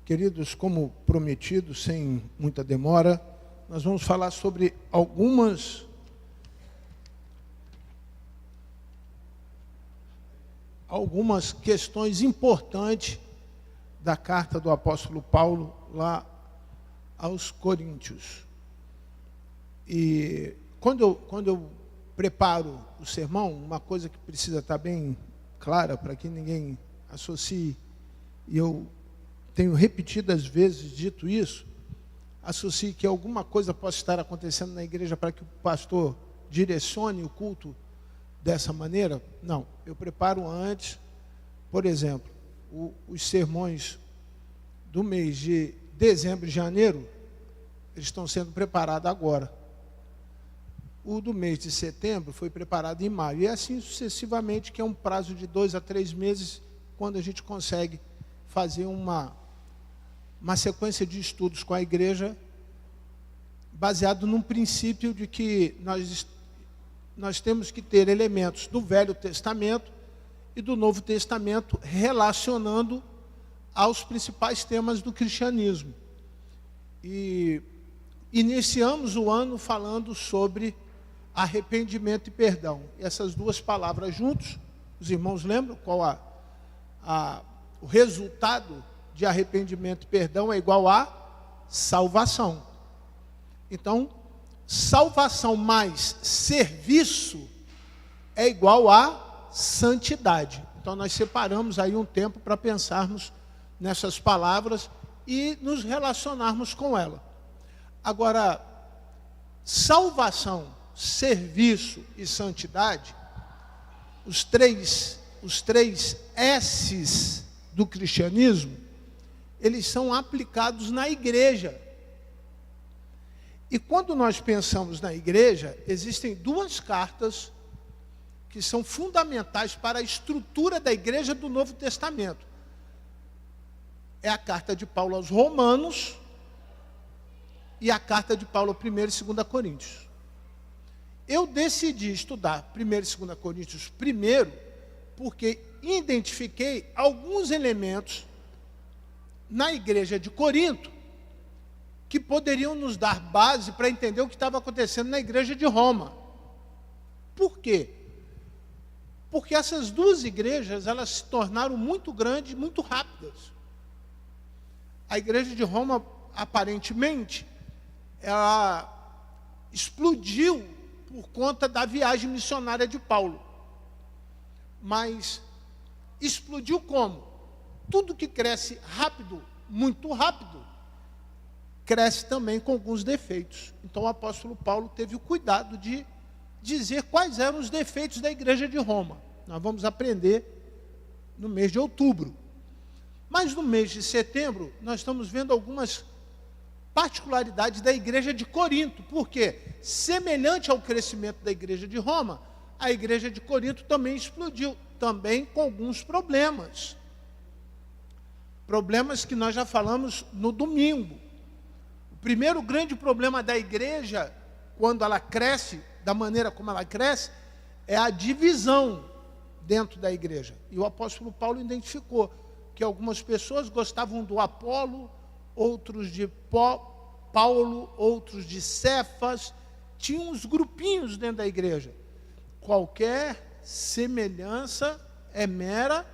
Queridos, como prometido, sem muita demora, nós vamos falar sobre algumas questões importantes da carta do apóstolo Paulo lá aos Coríntios. E quando eu preparo o sermão, uma coisa que precisa estar bem clara para que ninguém associe, e eu tenho repetidas vezes dito isso, associe que alguma coisa possa estar acontecendo na igreja para que o pastor direcione o culto dessa maneira. Não, eu preparo antes. Por exemplo, os sermões do mês de dezembro e janeiro, eles estão sendo preparados agora. O do mês de setembro foi preparado em maio. E assim sucessivamente, que é um prazo de 2 a 3 meses, quando a gente consegue fazer uma sequência de estudos com a igreja, baseado num princípio de que nós temos que ter elementos do Velho Testamento e do Novo Testamento relacionando aos principais temas do cristianismo. E iniciamos o ano falando sobre arrependimento e perdão. E essas duas palavras juntos, os irmãos lembram qual o resultado de arrependimento e perdão é igual a salvação. Então, salvação mais serviço é igual a santidade. Então, nós separamos aí um tempo para pensarmos nessas palavras e nos relacionarmos com ela. Agora, salvação, serviço e santidade, os três S's do cristianismo, eles são aplicados na igreja. E quando nós pensamos na igreja, existem duas cartas que são fundamentais para a estrutura da igreja do Novo Testamento. É a carta de Paulo aos Romanos e a carta de Paulo 1 e 2 Coríntios. Eu decidi estudar 1 e 2 Coríntios primeiro, porque identifiquei alguns elementos na igreja de Corinto que poderiam nos dar base para entender o que estava acontecendo na igreja de Roma. Por quê? Porque essas duas igrejas, elas se tornaram muito grandes, muito rápidas. A igreja de Roma, aparentemente, ela explodiu por conta da viagem missionária de Paulo. Mas explodiu como? Tudo que cresce rápido, muito rápido, cresce também com alguns defeitos. Então o apóstolo Paulo teve o cuidado de dizer quais eram os defeitos da igreja de Roma. Nós vamos aprender no mês de outubro. Mas no mês de setembro, nós estamos vendo algumas particularidades da igreja de Corinto. Porque, semelhante ao crescimento da igreja de Roma, a igreja de Corinto também explodiu, também com alguns problemas. Problemas que nós já falamos no domingo. O primeiro grande problema da igreja, quando ela cresce, da maneira como ela cresce, é a divisão dentro da igreja. E o apóstolo Paulo identificou que algumas pessoas gostavam do Apolo, outros de Paulo, outros de Cefas. Tinha uns grupinhos dentro da igreja. Qualquer semelhança é mera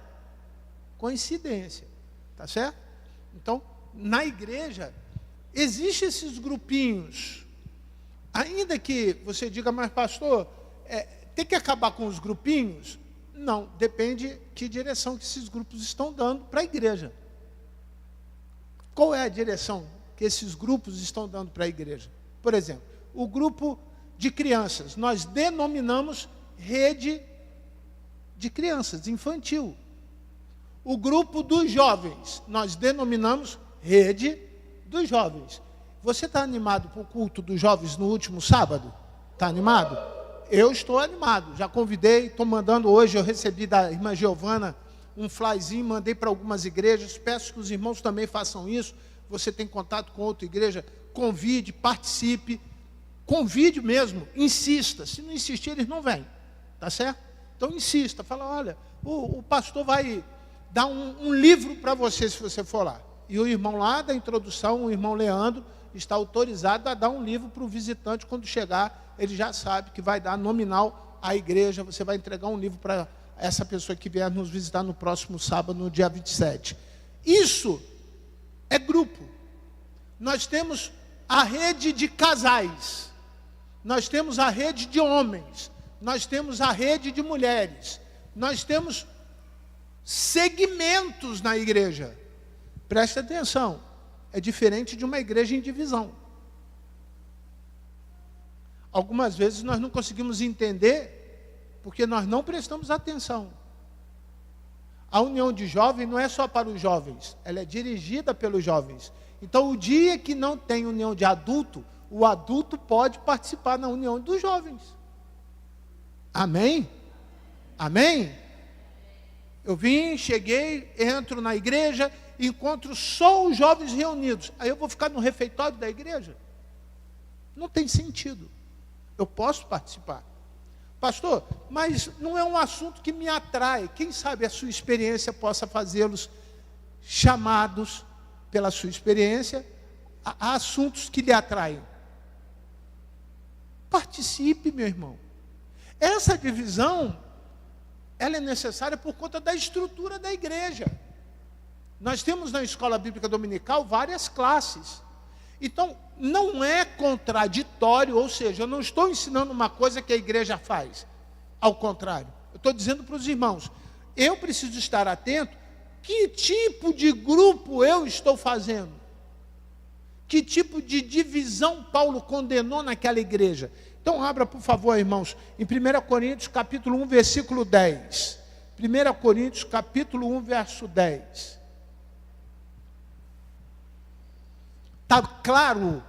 coincidência. Tá certo? Então, na igreja, existem esses grupinhos. Ainda que você diga, mas pastor, tem que acabar com os grupinhos? Não, depende que direção que esses grupos estão dando para a igreja. Qual é a direção que esses grupos estão dando para a igreja? Por exemplo, o grupo de crianças, nós denominamos rede de crianças, infantil. O grupo dos jovens, nós denominamos rede dos jovens. Você está animado para o culto dos jovens no último sábado? Está animado? Eu estou animado. Já convidei, estou mandando hoje, eu recebi da irmã Giovana um flyzinho, mandei para algumas igrejas. Peço que os irmãos também façam isso. Você tem contato com outra igreja, convide, participe. Convide mesmo, insista. Se não insistir, eles não vêm. Tá certo? Então insista, fala, olha, o pastor vai dar um livro para você se você for lá. E o irmão lá da introdução, o irmão Leandro, está autorizado a dar um livro para o visitante. Quando chegar, ele já sabe que vai dar nominal à igreja. Você vai entregar um livro para essa pessoa que vier nos visitar no próximo sábado, no dia 27. Isso é grupo. Nós temos a rede de casais, nós temos a rede de homens, nós temos a rede de mulheres, nós temos segmentos na igreja. Preste atenção, é diferente de uma igreja em divisão. Algumas vezes nós não conseguimos entender porque nós não prestamos atenção. A união de jovens não é só para os jovens, ela é dirigida pelos jovens. Então, o dia que não tem união de adulto, o adulto pode participar na união dos jovens. Amém? Amém? Eu cheguei, entro na igreja, encontro só os jovens reunidos. Aí eu vou ficar no refeitório da igreja? Não tem sentido. Eu posso participar. Pastor, mas não é um assunto que me atrai. Quem sabe a sua experiência possa fazê-los chamados pela sua experiência a assuntos que lhe atraem. Participe, meu irmão. Essa divisão, ela é necessária por conta da estrutura da igreja. Nós temos na escola bíblica dominical várias classes. Então, não é contraditório, ou seja, eu não estou ensinando uma coisa que a igreja faz. Ao contrário, eu estou dizendo para os irmãos, eu preciso estar atento, que tipo de grupo eu estou fazendo? Que tipo de divisão Paulo condenou naquela igreja? Então, abra, por favor, irmãos, em 1 Coríntios, capítulo 1, versículo 10. 1 Coríntios, capítulo 1, verso 10. Está claro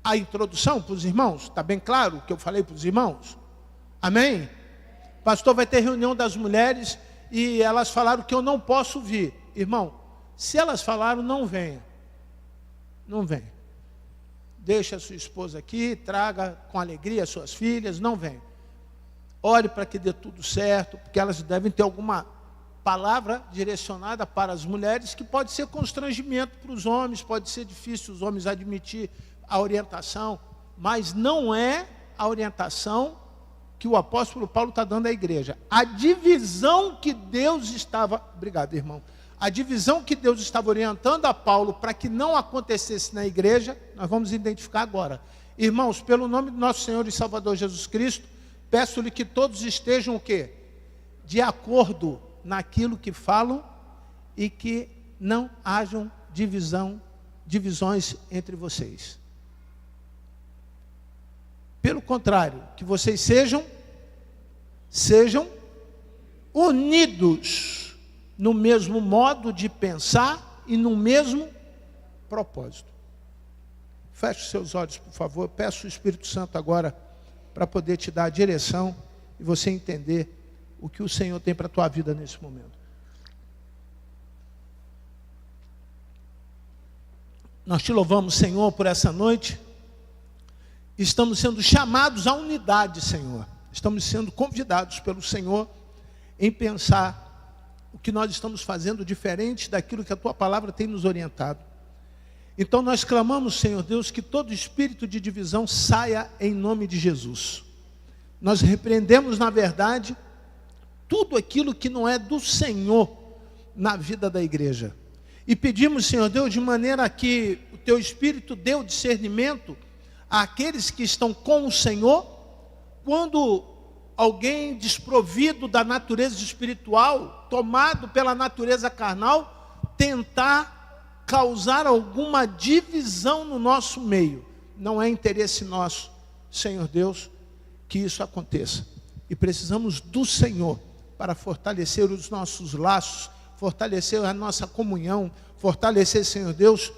a introdução para os irmãos? Está bem claro o que eu falei para os irmãos? Amém? Pastor, vai ter reunião das mulheres e elas falaram que eu não posso vir. Irmão, se elas falaram, não venha. Não venha. Deixa a sua esposa aqui, traga com alegria as suas filhas, não venha. Ore para que dê tudo certo, porque elas devem ter alguma palavra direcionada para as mulheres, que pode ser constrangimento para os homens, pode ser difícil os homens admitir a orientação, mas não é a orientação que o apóstolo Paulo está dando à igreja. A divisão que Deus estava... Obrigado, irmão. A divisão que Deus estava orientando a Paulo para que não acontecesse na igreja, nós vamos identificar agora. Irmãos, pelo nome do nosso Senhor e Salvador Jesus Cristo, peço-lhe que todos estejam o quê? De acordo naquilo que falam e que não hajam divisões entre vocês. Pelo contrário, que vocês sejam unidos no mesmo modo de pensar e no mesmo propósito. Feche os seus olhos, por favor. Peço o Espírito Santo agora para poder te dar a direção e você entender o que o Senhor tem para a tua vida nesse momento. Nós te louvamos, Senhor, por essa noite. Estamos sendo chamados à unidade, Senhor. Estamos sendo convidados pelo Senhor em pensar o que nós estamos fazendo diferente daquilo que a tua palavra tem nos orientado. Então nós clamamos, Senhor Deus, que todo espírito de divisão saia em nome de Jesus. Nós repreendemos, na verdade, tudo aquilo que não é do Senhor na vida da igreja. E pedimos, Senhor Deus, de maneira que o teu Espírito dê o discernimento àqueles que estão com o Senhor, quando alguém desprovido da natureza espiritual, tomado pela natureza carnal, tentar causar alguma divisão no nosso meio. Não é interesse nosso, Senhor Deus, que isso aconteça. E precisamos do Senhor para fortalecer os nossos laços, fortalecer a nossa comunhão, fortalecer, Senhor Deus,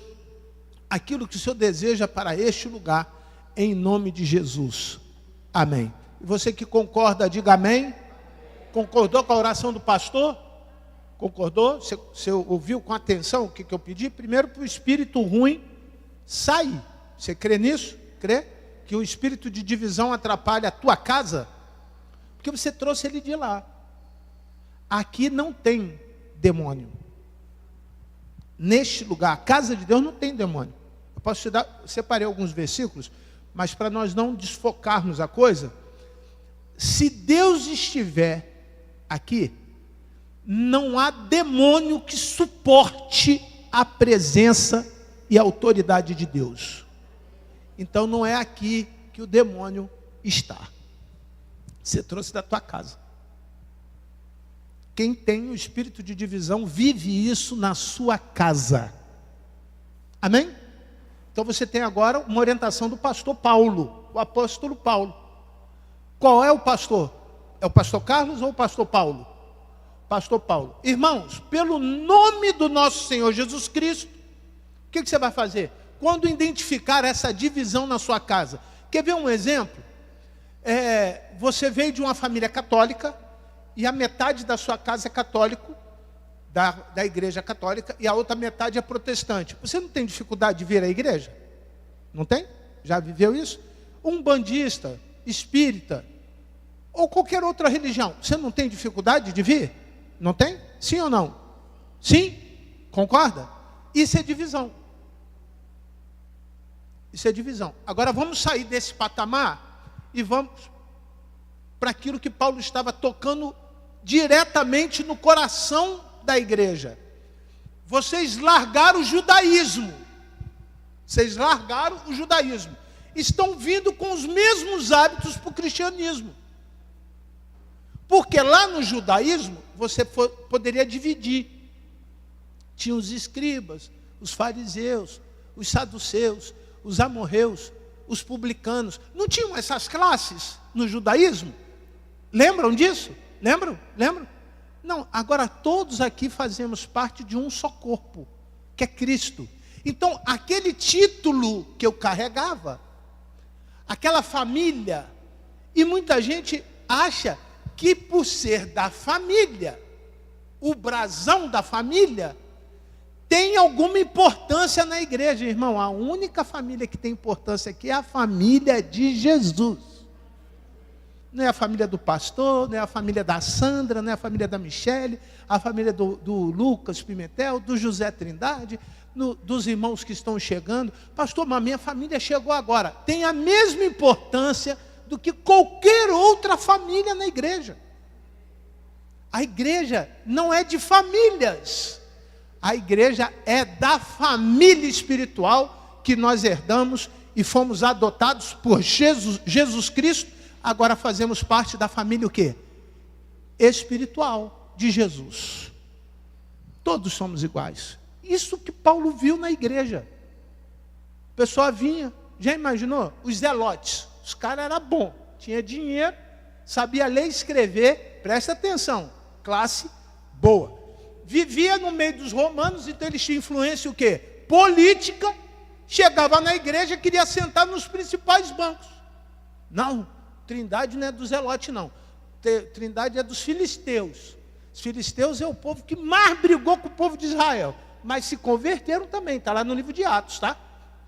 aquilo que o Senhor deseja para este lugar, em nome de Jesus. Amém. E você que concorda, diga amém. Concordou com a oração do pastor? Concordou? Você ouviu com atenção o que eu pedi? Primeiro, para o espírito ruim sair. Você crê nisso? Crê? Que o espírito de divisão atrapalha a tua casa? Porque você trouxe ele de lá. Aqui não tem demônio. neste lugar, a casa de Deus não tem demônio. Eu posso te dar, separei alguns versículos, mas para nós não desfocarmos a coisa, se Deus estiver aqui, não há demônio que suporte a presença e a autoridade de Deus. Então não é aqui que o demônio está. Você trouxe da tua casa. Quem tem o espírito de divisão vive isso na sua casa. Amém? Então você tem agora uma orientação do pastor Paulo, o apóstolo Paulo. Qual é o pastor? É o pastor Carlos ou o pastor Paulo? Pastor Paulo. Irmãos, pelo nome do nosso Senhor Jesus Cristo, o que você vai fazer? Quando identificar essa divisão na sua casa. Quer ver um exemplo? Você veio de uma família católica e a metade da sua casa é católico, da igreja católica, e a outra metade é protestante. Você não tem dificuldade de vir à igreja? Não tem? Já viveu isso? Um bandista, espírita, ou qualquer outra religião, você não tem dificuldade de vir? Não tem? Sim ou não? Sim? Concorda? Isso é divisão. Isso é divisão. Agora vamos sair desse patamar e vamos para aquilo que Paulo estava tocando diretamente no coração da igreja. Vocês largaram o judaísmo. Vocês largaram o judaísmo. Estão vindo com os mesmos hábitos para o cristianismo. Porque lá no judaísmo, você poderia dividir. Tinha os escribas, os fariseus, os saduceus, os amorreus, os publicanos. Não tinham essas classes no judaísmo? Lembram disso? Lembram? Não, agora todos aqui fazemos parte de um só corpo, que é Cristo. Então, aquele título que eu carregava, aquela família, e muita gente acha que por ser da família, o brasão da família, tem alguma importância na igreja. Irmão, a única família que tem importância aqui é a família de Jesus. Não é a família do pastor, não é a família da Sandra, não é a família da Michele, a família do Lucas Pimentel, do José Trindade, dos irmãos que estão chegando. Pastor, mas minha família chegou agora. Tem a mesma importância do que qualquer outra família na igreja. A igreja não é de famílias. A igreja é da família espiritual que nós herdamos e fomos adotados por Jesus Cristo. Agora fazemos parte da família o quê? Espiritual de Jesus. Todos somos iguais. Isso que Paulo viu na igreja. O pessoal vinha, já imaginou? Os zelotes. Os caras eram bons, tinha dinheiro, sabia ler e escrever, presta atenção, classe boa. Vivia no meio dos romanos, então eles tinham influência o quê? Política. Chegava na igreja, queria sentar nos principais bancos. Não, Trindade não é do zelote não. Trindade é dos filisteus. Os filisteus é o povo que mais brigou com o povo de Israel, mas se converteram também, está lá no livro de Atos, tá?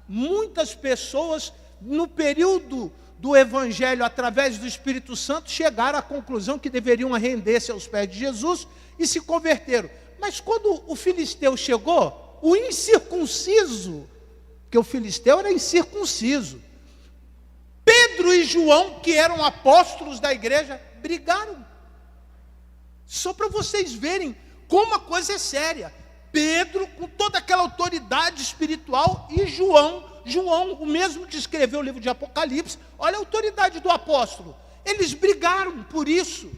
Muitas pessoas no período do Evangelho, através do Espírito Santo, chegaram à conclusão que deveriam render-se aos pés de Jesus e se converteram. Mas quando o filisteu chegou, o incircunciso, porque o filisteu era incircunciso, Pedro e João, que eram apóstolos da igreja, brigaram. Só para vocês verem como a coisa é séria. Pedro, com toda aquela autoridade espiritual, e João, o mesmo que escreveu o livro de Apocalipse, olha a autoridade do apóstolo. Eles brigaram por isso.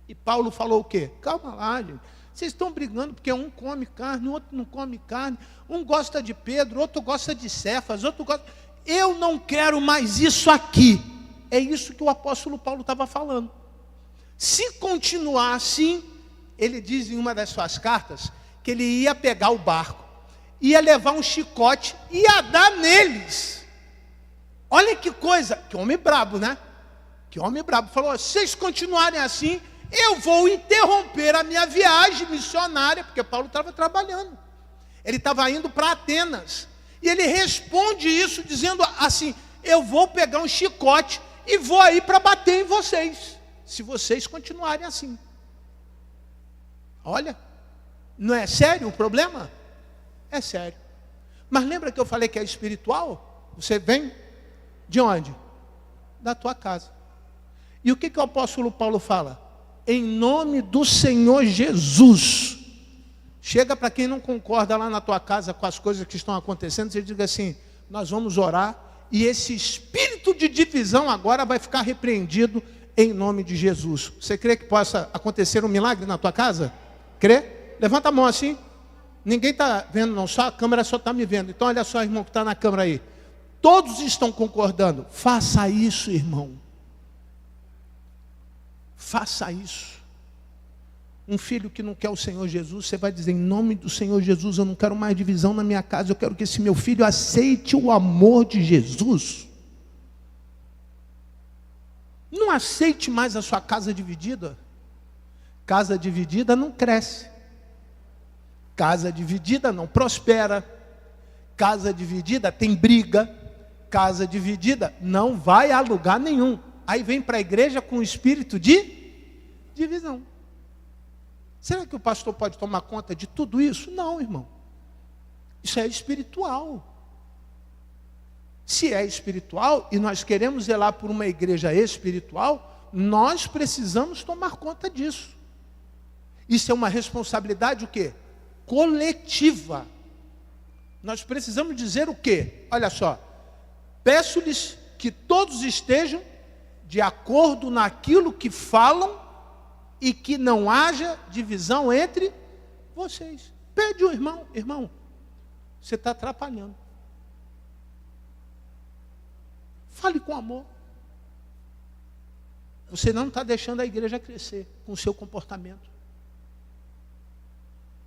E Paulo falou o quê? Calma lá, gente. Vocês estão brigando porque um come carne, o outro não come carne. Um gosta de Pedro, outro gosta de Cefas, outro gosta... Eu não quero mais isso aqui. É isso que o apóstolo Paulo estava falando. Se continuar assim, ele diz em uma das suas cartas, que ele ia pegar o barco, ia levar um chicote e ia dar neles. Olha que coisa, que homem brabo, né? Que homem brabo. Falou, se vocês continuarem assim, eu vou interromper a minha viagem missionária, porque Paulo estava trabalhando. Ele estava indo para Atenas. E ele responde isso dizendo assim, eu vou pegar um chicote e vou aí para bater em vocês, se vocês continuarem assim. Olha, não é sério o problema? É sério. Mas lembra que eu falei que é espiritual? Você vem de onde? Da tua casa. E o que o apóstolo Paulo fala? Em nome do Senhor Jesus. Chega para quem não concorda lá na tua casa com as coisas que estão acontecendo, você diga assim, nós vamos orar, e esse espírito de divisão agora vai ficar repreendido em nome de Jesus. Você crê que possa acontecer um milagre na tua casa? Crê? Levanta a mão assim. Ninguém está vendo não, só a câmera só está me vendo. Então olha só, irmão, que está na câmera aí. Todos estão concordando. Faça isso, irmão. Faça isso. Um filho que não quer o Senhor Jesus, você vai dizer, em nome do Senhor Jesus, eu não quero mais divisão na minha casa, eu quero que esse meu filho aceite o amor de Jesus. Não aceite mais a sua casa dividida. Casa dividida não cresce. Casa dividida não prospera. Casa dividida tem briga. Casa dividida não vai a lugar nenhum. Aí vem para a igreja com o espírito de divisão. Será que o pastor pode tomar conta de tudo isso? Não, irmão. Isso é espiritual. Se é espiritual e nós queremos zelar por uma igreja espiritual, nós precisamos tomar conta disso. Isso é uma responsabilidade o quê? Coletiva. Nós precisamos dizer o quê? Olha só. Peço-lhes que todos estejam de acordo naquilo que falam e que não haja divisão entre vocês. Pede o irmão, irmão, você está atrapalhando. Fale com amor. Você não está deixando a igreja crescer com o seu comportamento.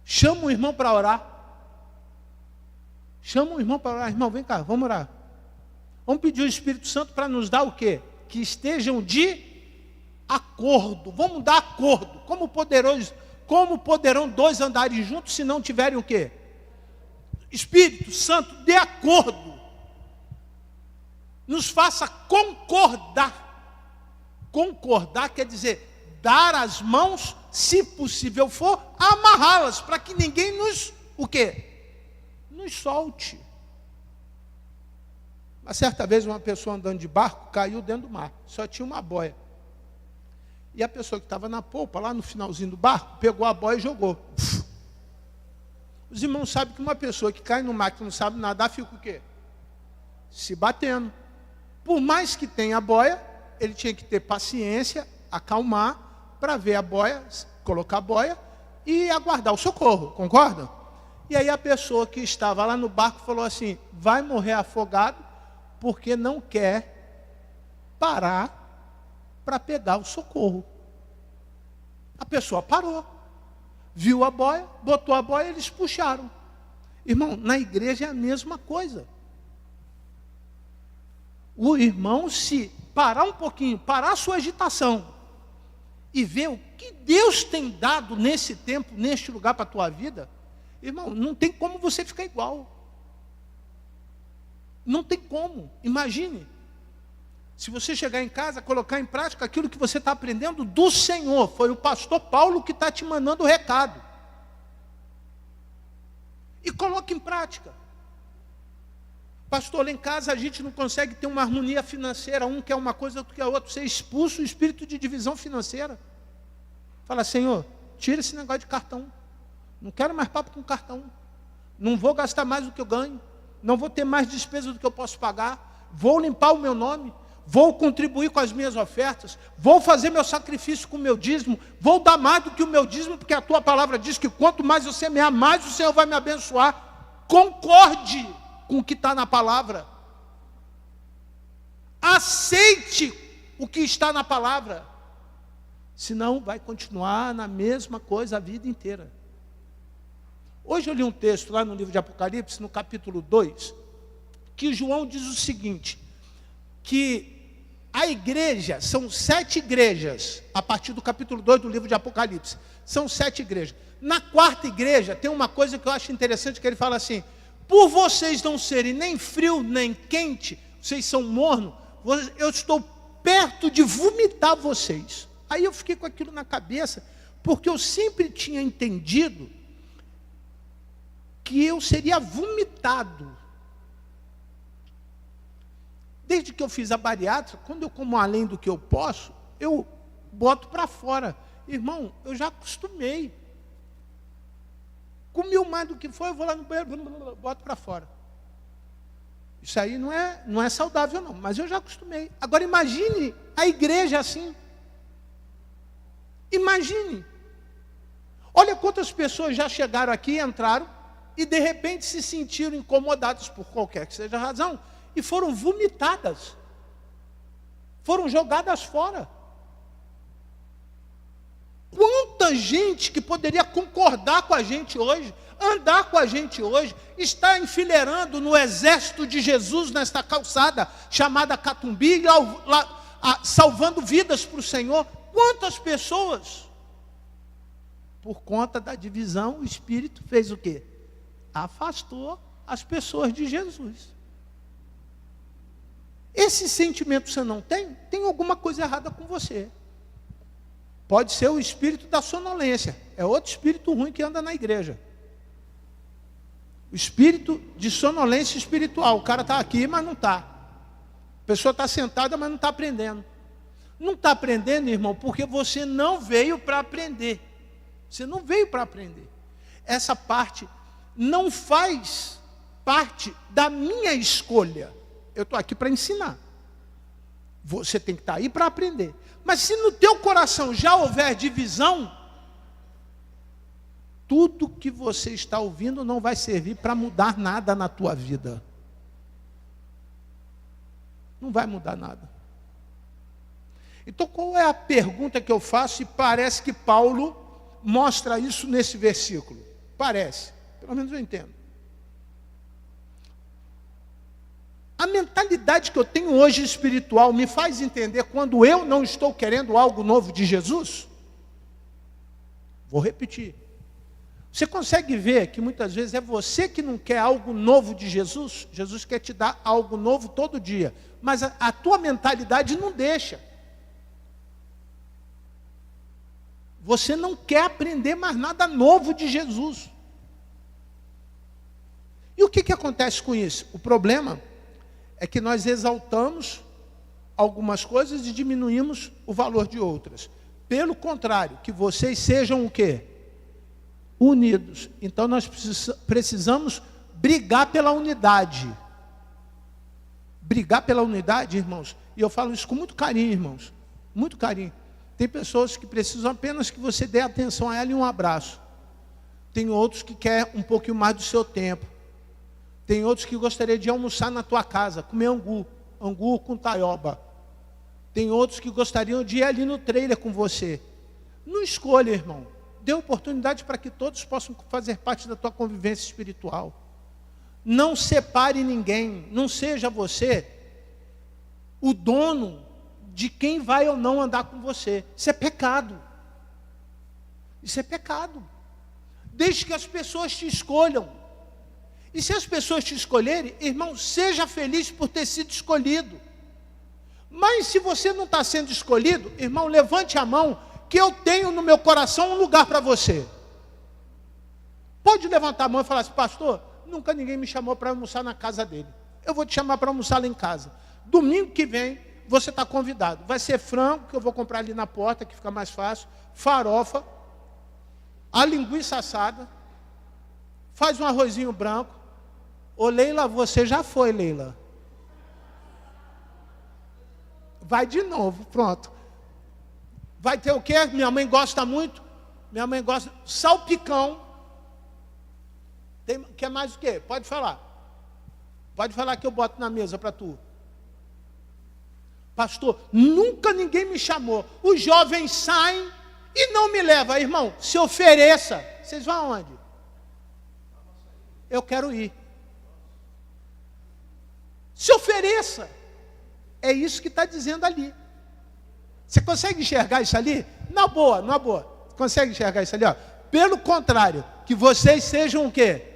Chama o irmão para orar. Chama o irmão para orar. Irmão, vem cá, vamos orar. Vamos pedir o Espírito Santo para nos dar o quê? Que estejam de acordo. Vamos dar acordo. Como poderão dois andarem juntos se não tiverem o quê? Espírito Santo, de acordo. Nos faça concordar. Concordar quer dizer dar as mãos, se possível for, amarrá-las, para que ninguém nos, o quê? Nos solte. Uma certa vez uma pessoa andando de barco caiu dentro do mar, só tinha uma boia. E a pessoa que estava na polpa, lá no finalzinho do barco, pegou a boia e jogou. Os irmãos sabem que uma pessoa que cai no mar, que não sabe nadar, fica o quê? Se batendo. Por mais que tenha a boia, ele tinha que ter paciência, acalmar, para ver a boia, colocar a boia e aguardar o socorro, concorda? E aí a pessoa que estava lá no barco falou assim, vai morrer afogado, porque não quer parar para pegar o socorro. A pessoa parou, viu a boia, botou a boia, eles puxaram. Irmão, na igreja é a mesma coisa. O irmão, se parar um pouquinho, parar a sua agitação e ver o que Deus tem dado nesse tempo, neste lugar para a tua vida, irmão, não tem como você ficar igual. Não tem como. Imagine, se você chegar em casa, colocar em prática aquilo que você está aprendendo do Senhor. Foi o pastor Paulo que está te mandando o recado. E coloque em prática. Pastor, lá em casa a gente não consegue ter uma harmonia financeira. Um quer uma coisa, outro quer outra. Você expulsa o espírito de divisão financeira. Fala, Senhor, tira esse negócio de cartão. Não quero mais papo com cartão. Não vou gastar mais do que eu ganho. Não vou ter mais despesa do que eu posso pagar. Vou limpar o meu nome. Vou contribuir com as minhas ofertas. Vou fazer meu sacrifício com o meu dízimo. Vou dar mais do que o meu dízimo, porque a tua palavra diz que quanto mais eu semear, mais o Senhor vai me abençoar. Concorde com o que está na palavra. Aceite o que está na palavra. Senão vai continuar na mesma coisa a vida inteira. Hoje eu li um texto lá no livro de Apocalipse, no capítulo 2, que João diz o seguinte, que a igreja, são 7 igrejas, a partir do capítulo 2 do livro de Apocalipse, são 7 igrejas. Na 4ª igreja, tem uma coisa que eu acho interessante, que ele fala assim, por vocês não serem nem frio, nem quente, vocês são morno, eu estou perto de vomitar vocês. Aí eu fiquei com aquilo na cabeça, porque eu sempre tinha entendido que eu seria vomitado. Desde que eu fiz a bariátrica, quando eu como além do que eu posso, eu boto para fora. Irmão, eu já acostumei. Comi mais do que foi, eu vou lá no banheiro, boto para fora. Isso aí não é saudável não, mas eu já acostumei. Agora imagine a igreja assim. Imagine. Olha quantas pessoas já chegaram aqui, entraram, e de repente se sentiram incomodadas por qualquer que seja a razão, e foram vomitadas. Foram jogadas fora. Quanta gente que poderia concordar com a gente hoje, andar com a gente hoje, está enfileirando no exército de Jesus nesta calçada chamada Catumbi, salvando vidas para o Senhor. Quantas pessoas? Por conta da divisão, o Espírito fez o quê? Afastou as pessoas de Jesus. Esse sentimento você não tem? Tem alguma coisa errada com você. Pode ser o espírito da sonolência. É outro espírito ruim que anda na igreja. O espírito de sonolência espiritual. O cara está aqui, mas não está. A pessoa está sentada, mas não está aprendendo. Não está aprendendo, irmão, porque você não veio para aprender. Você não veio para aprender. Essa parte não faz parte da minha escolha. Eu estou aqui para ensinar. Você tem que estar aí para aprender. Mas se no teu coração já houver divisão, tudo que você está ouvindo não vai servir para mudar nada na tua vida. Não vai mudar nada. Então qual é a pergunta que eu faço? E parece que Paulo mostra isso nesse versículo. Parece, pelo menos eu entendo. A mentalidade que eu tenho hoje espiritual me faz entender quando eu não estou querendo algo novo de Jesus? Vou repetir. Você consegue ver que muitas vezes é você que não quer algo novo de Jesus? Jesus quer te dar algo novo todo dia. Mas a tua mentalidade não deixa. Você não quer aprender mais nada novo de Jesus. E o que acontece com isso? O problema é que nós exaltamos algumas coisas e diminuímos o valor de outras. Pelo contrário, que vocês sejam o quê? Unidos. Então nós precisamos brigar pela unidade. Brigar pela unidade, irmãos. E eu falo isso com muito carinho, irmãos. Muito carinho. Tem pessoas que precisam apenas que você dê atenção a ela e um abraço. Tem outros que querem um pouquinho mais do seu tempo. Tem outros que gostariam de almoçar na tua casa, comer angu com taioba. Tem outros que gostariam de ir ali no trailer com você. Não escolha, irmão. Dê oportunidade para que todos possam fazer parte da tua convivência espiritual. Não separe ninguém. Não seja você o dono de quem vai ou não andar com você. Isso é pecado. Isso é pecado. Deixe que as pessoas te escolham. E se as pessoas te escolherem, irmão, seja feliz por ter sido escolhido. Mas se você não está sendo escolhido, irmão, levante a mão, que eu tenho no meu coração um lugar para você. Pode levantar a mão e falar assim: pastor, nunca ninguém me chamou para almoçar na casa dele. Eu vou te chamar para almoçar lá em casa. Domingo que vem, você está convidado. Vai ser frango, que eu vou comprar ali na porta, que fica mais fácil. Farofa, a linguiça assada, faz um arrozinho branco. Ô Leila, você já foi, Leila. Vai de novo, pronto. Vai ter o quê? Minha mãe gosta muito. Minha mãe gosta. Salpicão. Quer mais o quê? Pode falar. Pode falar que eu boto na mesa para tu. Pastor, nunca ninguém me chamou. Os jovens saem e não me levam. Irmão, se ofereça. Vocês vão aonde? Eu quero ir. Se ofereça. É isso que está dizendo ali. Você consegue enxergar isso ali? Na boa, na boa. Consegue enxergar isso ali? Ó? Pelo contrário, que vocês sejam o quê?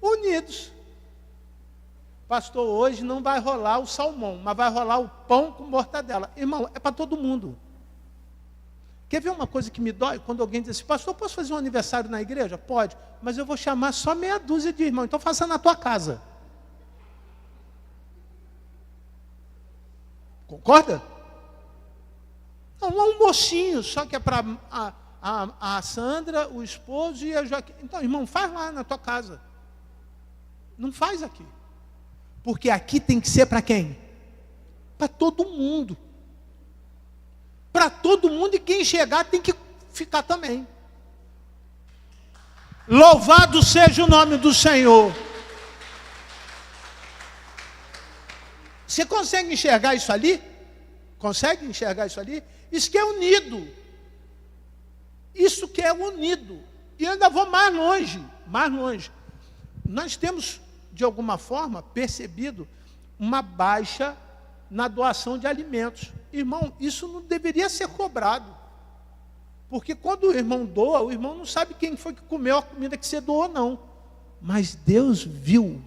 Unidos. Pastor, hoje não vai rolar o salmão, mas vai rolar o pão com mortadela. Irmão, é para todo mundo. Quer ver uma coisa que me dói? Quando alguém diz assim, pastor, posso fazer um aniversário na igreja? Pode, mas eu vou chamar só meia dúzia de irmãos, então faça na tua casa. Concorda? Não, um almocinho, só que é para a Sandra, o esposo e a Joaquim. Então, irmão, faz lá na tua casa. Não faz aqui. Porque aqui tem que ser para quem? Para todo mundo. Para todo mundo, e quem chegar tem que ficar também. Louvado seja o nome do Senhor. Você consegue enxergar isso ali? Consegue enxergar isso ali? Isso que é unido. Isso que é unido. E ainda vou mais longe, mais longe. Nós temos, de alguma forma, percebido uma baixa na doação de alimentos. Irmão, isso não deveria ser cobrado. Porque quando o irmão doa, o irmão não sabe quem foi que comeu a comida que você doou, não. Mas Deus viu.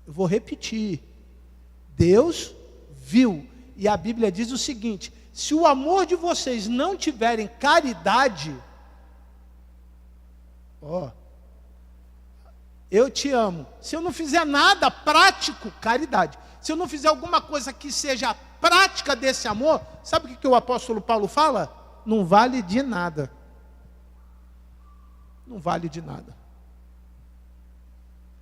Eu vou repetir. Deus viu. E a Bíblia diz o seguinte: se o amor de vocês não tiverem caridade, eu te amo. Se eu não fizer nada prático, caridade. Se eu não fizer alguma coisa que seja prática desse amor, sabe o que o apóstolo Paulo fala? Não vale de nada. Não vale de nada.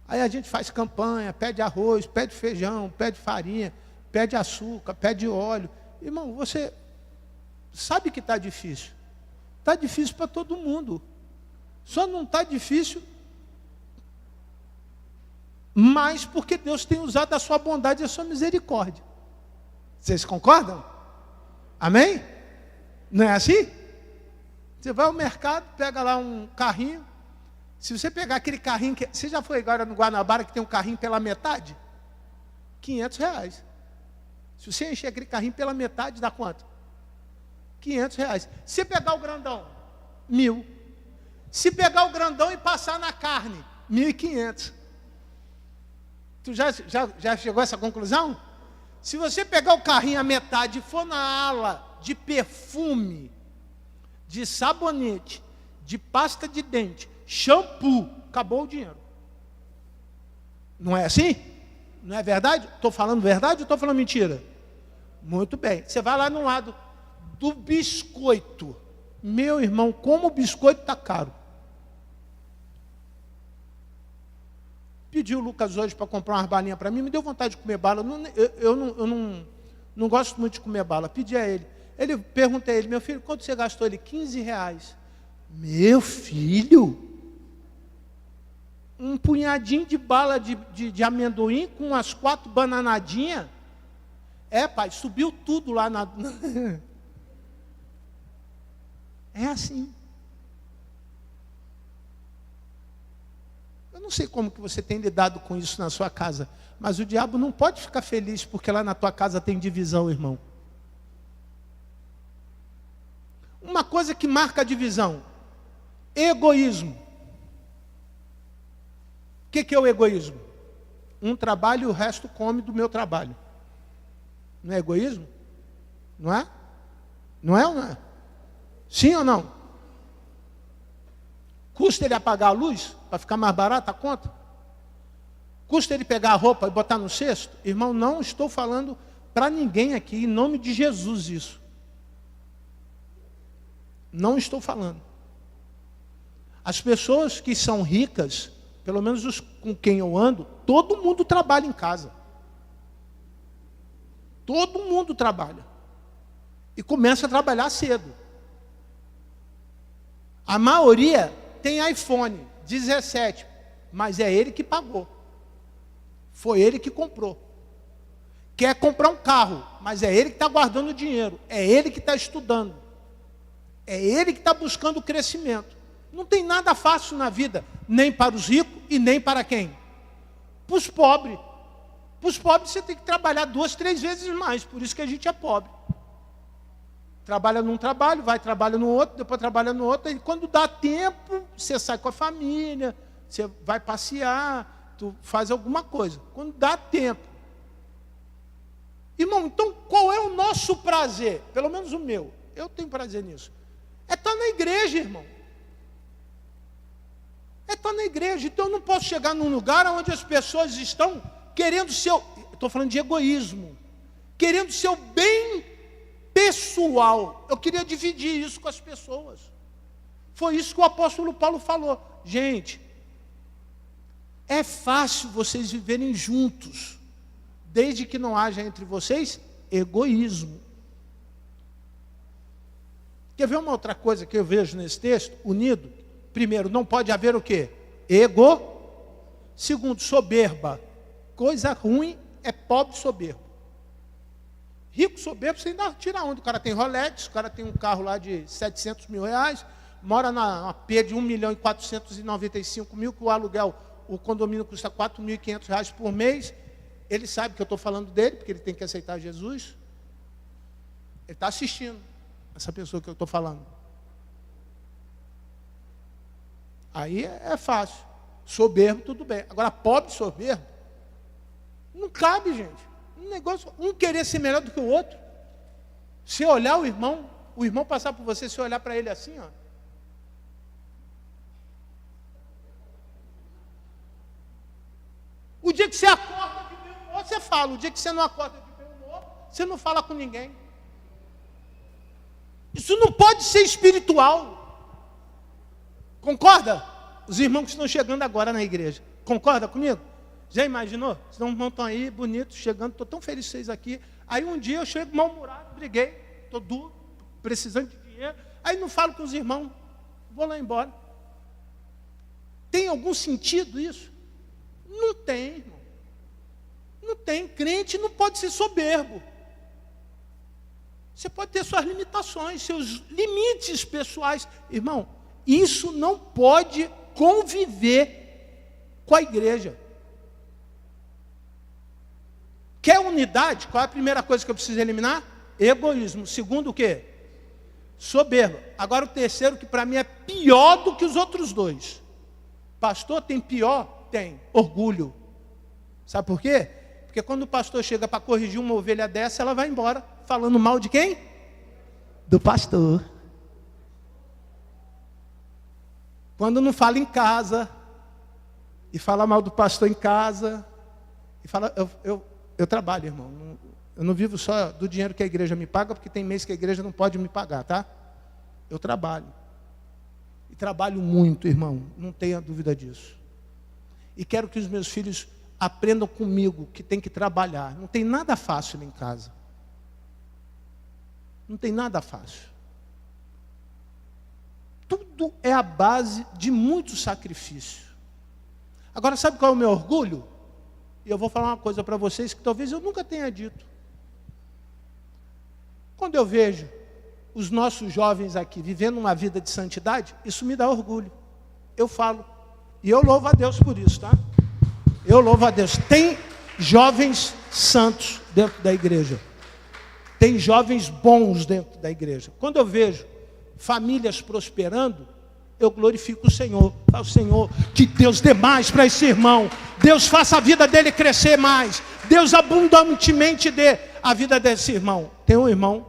Aí a gente faz campanha, pede arroz, pede feijão, pede farinha, pede açúcar, pede óleo. Irmão, você sabe que está difícil. Está difícil para todo mundo. Só não está difícil, mas porque Deus tem usado a sua bondade e a sua misericórdia. Vocês concordam? Amém? Não é assim? Você vai ao mercado, pega lá um carrinho. Se você pegar aquele carrinho, você já foi agora no Guanabara que tem um carrinho pela metade? R$500. Se você encher aquele carrinho pela metade, dá quanto? R$500. Se você pegar o grandão, 1.000. Se pegar o grandão e passar na carne, 1.500. Tu já chegou a essa conclusão? Se você pegar o carrinho a metade e for na ala de perfume, de sabonete, de pasta de dente, shampoo, acabou o dinheiro. Não é assim? Não é verdade? Estou falando verdade ou estou falando mentira? Muito bem. Você vai lá no lado do biscoito. Meu irmão, como o biscoito está caro. Pedi o Lucas hoje para comprar umas balinhas para mim, me deu vontade de comer bala. Eu não gosto muito de comer bala. Pedi a ele. Perguntei a ele, meu filho, quanto você gastou? Ele, R$15. Meu filho? Um punhadinho de bala de amendoim com umas 4 bananadinhas? É, pai, subiu tudo lá na... É assim. Eu não sei como que você tem lidado com isso na sua casa, mas o diabo não pode ficar feliz porque lá na tua casa tem divisão, irmão. Uma coisa que marca a divisão: egoísmo. O que é o egoísmo? Um trabalho e o resto come do meu trabalho. Não é egoísmo? Não é? Não é ou não é? Sim ou não? Custa ele apagar a luz para ficar mais barata a conta? Custa ele pegar a roupa e botar no cesto? Irmão, não estou falando para ninguém aqui, em nome de Jesus isso. Não estou falando. As pessoas que são ricas, pelo menos os com quem eu ando, todo mundo trabalha em casa. Todo mundo trabalha. E começa a trabalhar cedo. A maioria tem iPhone 17, mas é ele que pagou. Foi ele que comprou. Quer comprar um carro, mas é ele que está guardando o dinheiro. É ele que está estudando. É ele que está buscando o crescimento. Não tem nada fácil na vida, nem para os ricos e nem para quem? Para os pobres. Para os pobres você tem que trabalhar 2, 3 vezes mais, por isso que a gente é pobre. Trabalha num trabalho, vai trabalha no outro, depois trabalha no outro, e quando dá tempo, você sai com a família, você vai passear, tu faz alguma coisa. Quando dá tempo. Irmão, então qual é o nosso prazer? Pelo menos o meu. eu tenho prazer nisso. É estar na igreja, irmão. É estar na igreja. Então eu não posso chegar num lugar onde as pessoas estão querendo estou falando de egoísmo, querendo seu bem pessoal. Eu queria dividir isso com as pessoas. Foi isso que o apóstolo Paulo falou. Gente, é fácil vocês viverem juntos, desde que não haja entre vocês egoísmo. Quer ver uma outra coisa que eu vejo nesse texto? Unido. Primeiro, não pode haver o quê? Ego. Segundo, soberba. Coisa ruim é pobre soberbo. Rico soberbo, você ainda tira onda. O cara tem Rolex, o cara tem um carro lá de 700 mil reais, mora na P de 1.495.000, que o aluguel, o condomínio custa R$4.500 por mês. Ele sabe que eu estou falando dele, porque ele tem que aceitar Jesus. Ele está assistindo essa pessoa que eu estou falando. Aí é fácil. Soberbo, tudo bem. Agora, pobre soberbo, não cabe, gente. Um negócio, um querer ser melhor do que o outro. Se olhar o irmão passar por você, se olhar para ele assim, ó. O dia que você acorda de bem humor, você fala. O dia que você não acorda de bem humor, você não fala com ninguém. Isso não pode ser espiritual. Concorda? Os irmãos que estão chegando agora na igreja. Concorda comigo? Já imaginou? Os irmãos estão aí, bonitos, chegando. Estou tão feliz de vocês aqui. Aí um dia eu chego mal-humorado, briguei. Estou duro, precisando de dinheiro. Aí não falo com os irmãos. Vou lá embora. Tem algum sentido isso? Não tem, irmão. Não tem. Crente não pode ser soberbo. Você pode ter suas limitações, seus limites pessoais. Irmão, isso não pode conviver com a igreja. Quer unidade? Qual é a primeira coisa que eu preciso eliminar? Egoísmo. Segundo, o quê? Soberba. Agora o terceiro, que para mim é pior do que os outros dois. Pastor, tem pior? Tem. Orgulho. Sabe por quê? Porque quando o pastor chega para corrigir uma ovelha dessa, ela vai embora. Falando mal de quem? Do pastor. Quando não fala em casa, e fala mal do pastor em casa, e fala, eu trabalho, irmão. Eu não vivo só do dinheiro que a igreja me paga, porque tem mês que a igreja não pode me pagar, tá? Eu trabalho. E trabalho muito, irmão. Não tenha dúvida disso. E quero que os meus filhos aprendam comigo que tem que trabalhar. Não tem nada fácil em casa. Não tem nada fácil. Tudo é a base de muito sacrifício. Agora, sabe qual é o meu orgulho? E eu vou falar uma coisa para vocês que talvez eu nunca tenha dito. Quando eu vejo os nossos jovens aqui vivendo uma vida de santidade, isso me dá orgulho. Eu falo. E eu louvo a Deus por isso, tá? Eu louvo a Deus. Tem jovens santos dentro da igreja. Tem jovens bons dentro da igreja. Quando eu vejo famílias prosperando, eu glorifico o Senhor. Falo, Senhor, que Deus dê mais para esse irmão. Deus faça a vida dele crescer mais. Deus abundantemente dê a vida desse irmão. Tem um irmão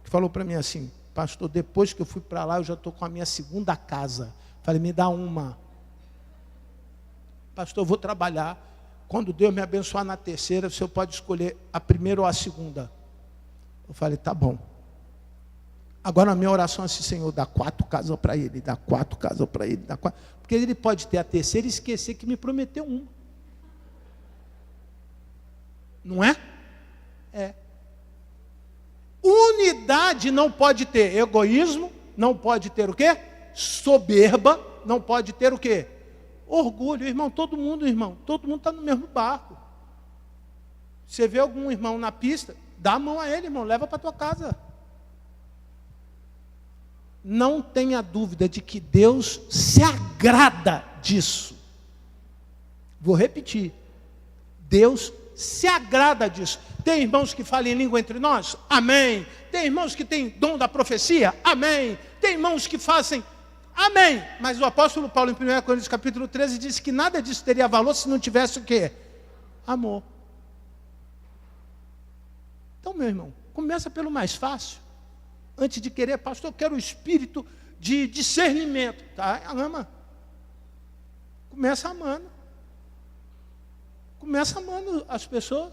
que falou para mim assim: pastor, depois que eu fui para lá, eu já estou com a minha segunda casa. Falei, me dá uma. Pastor, eu vou trabalhar. Quando Deus me abençoar na terceira, o senhor pode escolher a primeira ou a segunda. Eu falei, tá bom. Agora a minha oração é assim, Senhor, dá 4 casas para ele, dá 4 casas para ele, dá 4. Porque ele pode ter a terceira e esquecer que me prometeu uma. Não é? É. Unidade não pode ter egoísmo, não pode ter o quê? Soberba, não pode ter o quê? Orgulho. Irmão, todo mundo está no mesmo barco. Você vê algum irmão na pista, dá a mão a ele, irmão, leva para a tua casa. Não tenha dúvida de que Deus se agrada disso. Vou repetir. Deus se agrada disso. Tem irmãos que falam em língua entre nós? Amém. Tem irmãos que têm dom da profecia? Amém. Tem irmãos que fazem? Amém. Mas o apóstolo Paulo, em 1 Coríntios capítulo 13, disse que nada disso teria valor se não tivesse o quê? Amor. Então, meu irmão, começa pelo mais fácil. antes de querer, pastor, eu quero o espírito de discernimento. Tá? Ama. Começa amando. Começa amando as pessoas.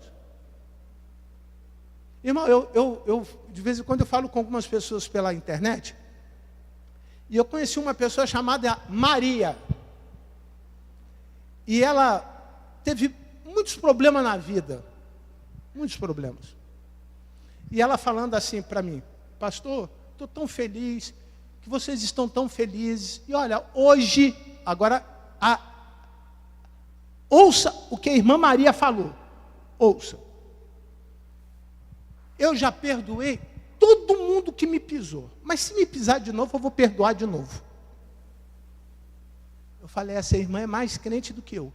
Irmão, eu de vez em quando eu falo com algumas pessoas pela internet, e eu conheci uma pessoa chamada Maria. E ela teve muitos problemas na vida. Muitos problemas. E ela falando assim para mim, pastor, estou tão feliz, que vocês estão tão felizes. E olha, hoje, agora, ouça o que a irmã Maria falou. Ouça. Eu já perdoei todo mundo que me pisou. Mas se me pisar de novo, eu vou perdoar de novo. Eu falei, essa irmã é mais crente do que eu.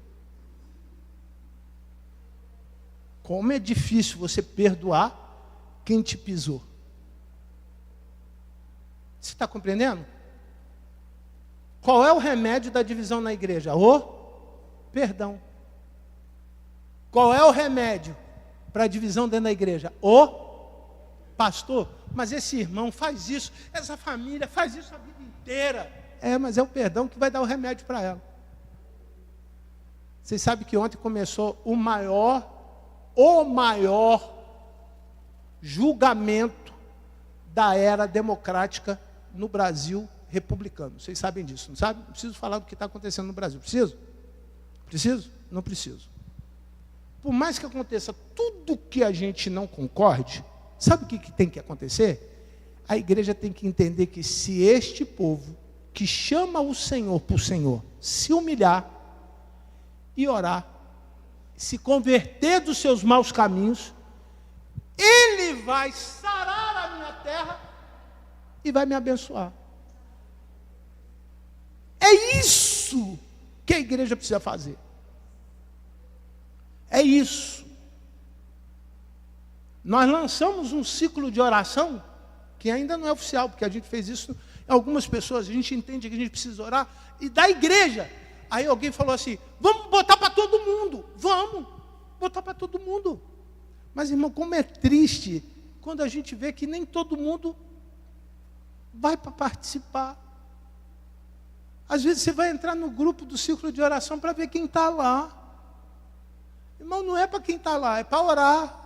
Como é difícil você perdoar quem te pisou. Você está compreendendo? Qual é o remédio da divisão na igreja? O perdão. Qual é o remédio para a divisão dentro da igreja? O pastor. Mas esse irmão faz isso, essa família faz isso a vida inteira. Mas é o perdão que vai dar o remédio para ela. Vocês sabem que ontem começou o maior julgamento da era democrática no Brasil republicano. Vocês sabem disso, não sabem? Não preciso falar do que está acontecendo no Brasil. Preciso? Preciso? Não preciso. Por mais que aconteça tudo que a gente não concorde, sabe o que tem que acontecer? A igreja tem que entender que se este povo que chama o Senhor por Senhor se humilhar e orar, se converter dos seus maus caminhos, Ele vai sarar a minha terra e vai me abençoar. É isso que a igreja precisa fazer. É isso. Nós lançamos um ciclo de oração que ainda não é oficial, porque a gente fez isso em algumas pessoas, a gente entende que a gente precisa orar, e da igreja. Aí alguém falou assim, vamos botar para todo mundo. Vamos botar para todo mundo. Mas, irmão, como é triste quando a gente vê que nem todo mundo vai para participar. Às vezes você vai entrar no grupo do círculo de oração para ver quem está lá. Irmão, não é para quem está lá, é para orar.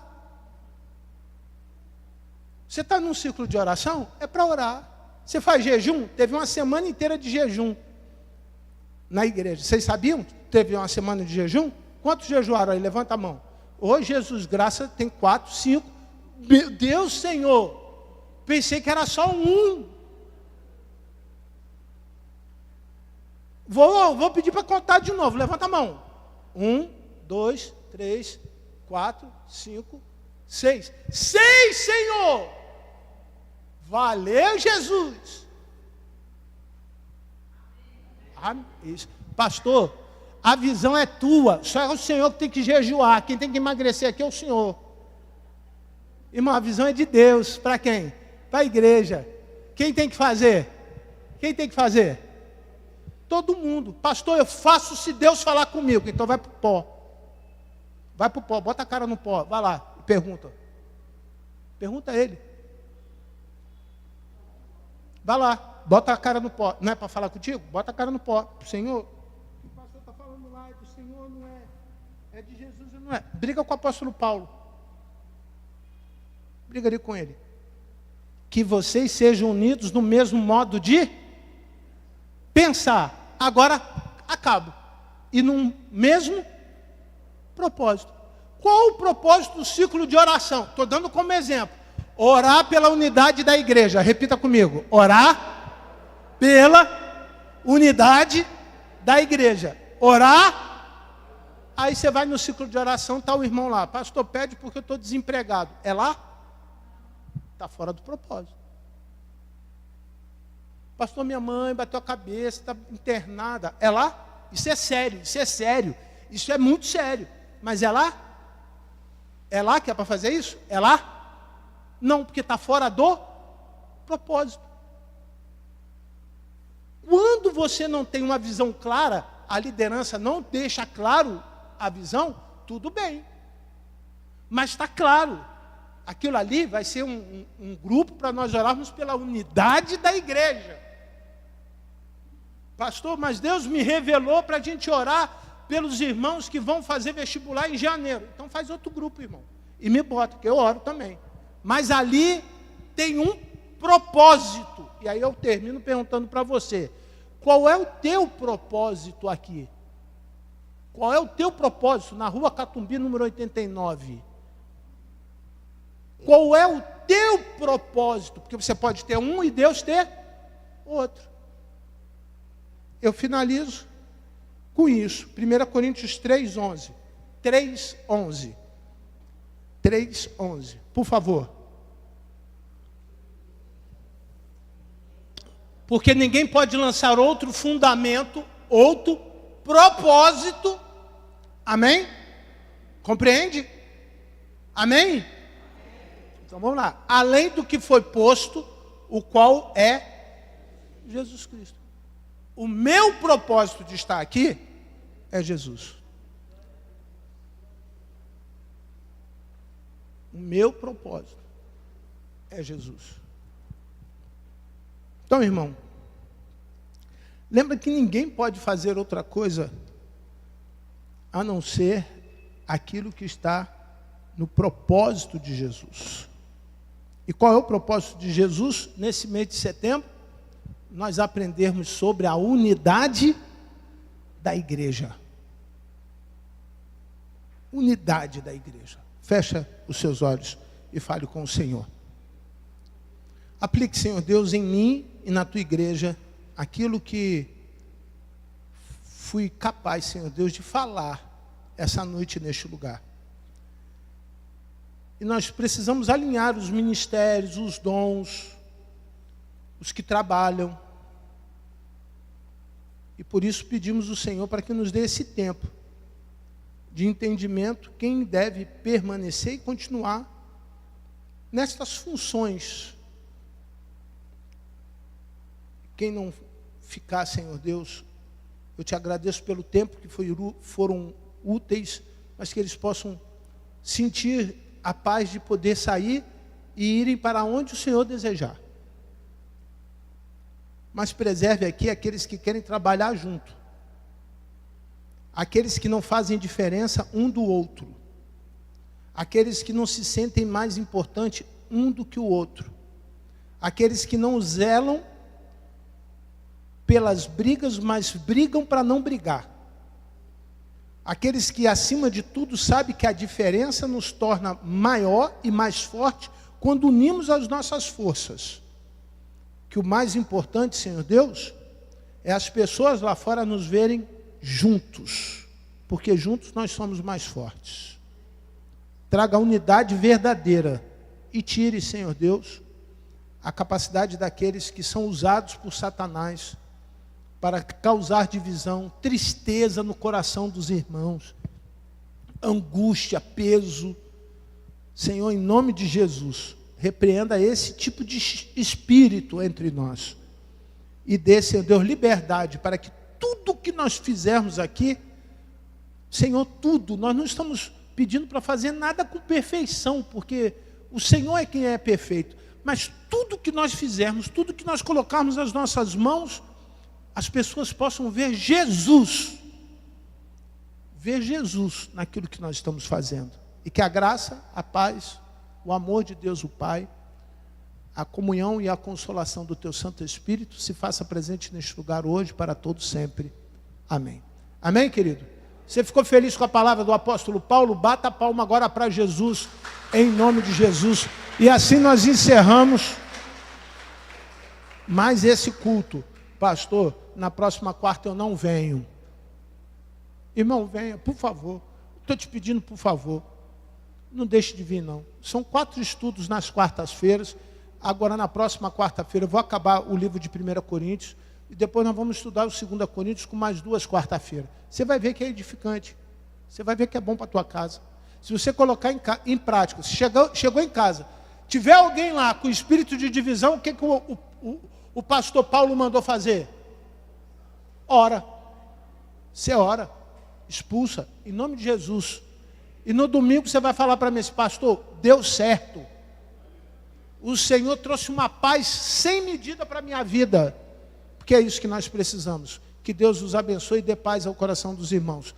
Você está num círculo de oração? É para orar. Você faz jejum? Teve uma semana inteira de jejum na igreja. Vocês sabiam? Teve uma semana de jejum? Quantos jejuaram aí? Levanta a mão. Hoje, Jesus, graça, tem 4, 5. Meu Deus, Senhor. Pensei que era só um. Vou pedir para contar de novo. Levanta a mão. 1, 2, 3, 4, 5, 6. 6, Senhor! Valeu, Jesus! Isso. Pastor, a visão é tua. Só é o Senhor que tem que jejuar. Quem tem que emagrecer aqui é o Senhor. Irmão, a visão é de Deus. Para quem? Para a igreja. Quem tem que fazer? Quem tem que fazer? Todo mundo. Pastor, eu faço se Deus falar comigo. Então vai para o pó. Vai para o pó, bota a cara no pó. Vai lá e pergunta. Pergunta a ele. Vai lá, bota a cara no pó. Não é para falar contigo? Bota a cara no pó. Senhor, o que o pastor está falando lá é do Senhor, não é? É de Jesus, não é? Briga com o apóstolo Paulo. Briga ali com ele. Que vocês sejam unidos no mesmo modo de pensar. Agora, acabo. E no mesmo propósito. Qual o propósito do ciclo de oração? Estou dando como exemplo. Orar pela unidade da igreja. Repita comigo. Orar pela unidade da igreja. Orar. Aí você vai no ciclo de oração, está o irmão lá. Pastor, pede porque eu estou desempregado. É lá? Está fora do propósito. Pastor, minha mãe bateu a cabeça, está internada. É lá? Isso é sério, isso é sério. Isso é muito sério. Mas é lá? É lá que é para fazer isso? É lá? Não, porque está fora do propósito. Quando você não tem uma visão clara, a liderança não deixa claro a visão, tudo bem. Mas está claro. Aquilo ali vai ser um grupo para nós orarmos pela unidade da igreja. Pastor, mas Deus me revelou para a gente orar pelos irmãos que vão fazer vestibular em janeiro. Então faz outro grupo, irmão. E me bota, que eu oro também. Mas ali tem um propósito. E aí eu termino perguntando para você: qual é o teu propósito aqui? Qual é o teu propósito na Rua Catumbi, número 89? Qual é o teu propósito? Porque você pode ter um e Deus ter outro. Eu finalizo com isso. 1 Coríntios 3:11. 3:11. 3:11. Por favor. Porque ninguém pode lançar outro fundamento, outro propósito. Amém? Compreende? Amém? Então vamos lá. Além do que foi posto, o qual é Jesus Cristo. O meu propósito de estar aqui é Jesus. O meu propósito é Jesus. Então, irmão, lembra que ninguém pode fazer outra coisa a não ser aquilo que está no propósito de Jesus. E qual é o propósito de Jesus nesse mês de setembro? Nós aprendermos sobre a unidade da igreja. Unidade da igreja. Fecha os seus olhos e fale com o Senhor. Aplique, Senhor Deus, em mim e na tua igreja aquilo que fui capaz, Senhor Deus, de falar essa noite neste lugar. E nós precisamos alinhar os ministérios, os dons, os que trabalham. E por isso pedimos ao Senhor para que nos dê esse tempo de entendimento, quem deve permanecer e continuar nestas funções. Quem não ficar, Senhor Deus, eu te agradeço pelo tempo que foram úteis, mas que eles possam sentir a paz de poder sair e irem para onde o Senhor desejar. Mas preserve aqui aqueles que querem trabalhar junto. Aqueles que não fazem diferença um do outro. Aqueles que não se sentem mais importante um do que o outro. Aqueles que não zelam pelas brigas, mas brigam para não brigar. Aqueles que, acima de tudo, sabem que a diferença nos torna maior e mais forte quando unimos as nossas forças. Que o mais importante, Senhor Deus, é as pessoas lá fora nos verem juntos, porque juntos nós somos mais fortes. Traga a unidade verdadeira e tire, Senhor Deus, a capacidade daqueles que são usados por Satanás para causar divisão, tristeza no coração dos irmãos, angústia, peso. Senhor, em nome de Jesus, repreenda esse tipo de espírito entre nós. E dê, Senhor Deus, liberdade para que tudo que nós fizermos aqui, Senhor, tudo, nós não estamos pedindo para fazer nada com perfeição, porque o Senhor é quem é perfeito. Mas tudo que nós fizermos, tudo que nós colocarmos nas nossas mãos, as pessoas possam ver Jesus naquilo que nós estamos fazendo. E que a graça, a paz, o amor de Deus o Pai, a comunhão e a consolação do Teu Santo Espírito se faça presente neste lugar hoje, para todos sempre. Amém. Amém, querido? Você ficou feliz com a palavra do apóstolo Paulo? Bata a palma agora para Jesus, em nome de Jesus. E assim nós encerramos mais esse culto. Pastor, na próxima quarta eu não venho. Irmão, venha, por favor. Estou te pedindo, por favor. Não deixe de vir, não. São 4 estudos nas quartas-feiras. Agora, na próxima quarta-feira, eu vou acabar o livro de 1 Coríntios. E depois nós vamos estudar o 2 Coríntios com mais 2 quarta-feiras. Você vai ver que é edificante. Você vai ver que é bom para a tua casa. Se você colocar em prática, se chegou em casa, tiver alguém lá com espírito de divisão, o que o pastor Paulo mandou fazer? Ora. Você ora. Expulsa. Em nome de Jesus. E no domingo você vai falar para mim, pastor, deu certo. o Senhor trouxe uma paz sem medida para a minha vida. Porque é isso que nós precisamos. Que Deus os abençoe e dê paz ao coração dos irmãos.